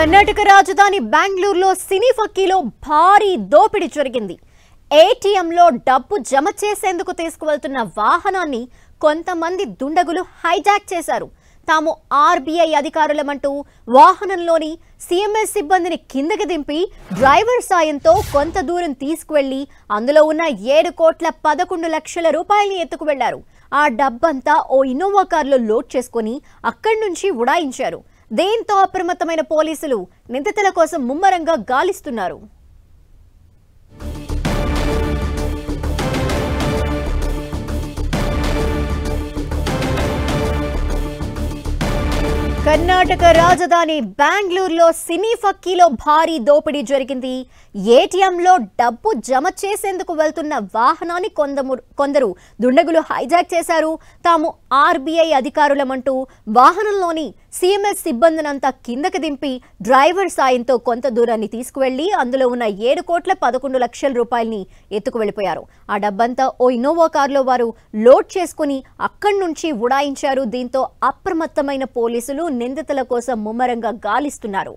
కర్ణాటక రాజధాని బెంగళూరులో సినీ ఫక్కీలో భారీ దోపిడీ జరిగింది. ఏటీఎంలో డబ్బు జమ చేసేందుకు తీసుకువెళ్తున్న వాహనాన్ని కొంతమంది దుండగులు హైజాక్ చేశారు. తాము ఆర్బీఐ అధికారులమంటూ వాహనంలోని సీఎంఎస్ సిబ్బందిని కిందకి దింపి డ్రైవర్ సాయంతో కొంత దూరం తీసుకువెళ్లి అందులో ఉన్న 7,11,00,000 రూపాయల్ని ఎత్తుకు వెళ్లారు. ఆ డబ్బంతా ఓ ఇన్నోవా కారులో లోడ్ చేసుకుని అక్కడి నుంచి ఉడాయించారు. దీంతో అప్రమత్తమైన పోలీసులు నిందితుల కోసం ముమ్మరంగా గాలిస్తున్నారు. కర్ణాటక రాజధాని బెంగళూరులో సినీ ఫక్కీలో భారీ దోపిడీ జరిగింది. ఏటీఎంలో డబ్బు జమ చేసేందుకు వెళ్తున్న వాహనాన్ని కొందరు దుండగులు హైజాక్ చేశారు. తాము ఆర్బీఐ అధికారులమంటూ వాహనంలోని సీఎంఎస్ సిబ్బందినంతా కిందకి దింపి డ్రైవర్ సాయంతో కొంత దూరాన్ని తీసుకువెళ్లి అందులో ఉన్న 7,11,00,000 రూపాయల్ని ఎత్తుకు వెళ్లిపోయారు. ఆ డబ్బంతా ఓ ఇన్నోవా కారులో వారు లోడ్ చేసుకుని అక్కడి నుంచి ఉడాయించారు. దీంతో అప్రమత్తమైన పోలీసులు నిందితుల కోసం ముమ్మరంగా గాలిస్తున్నారు.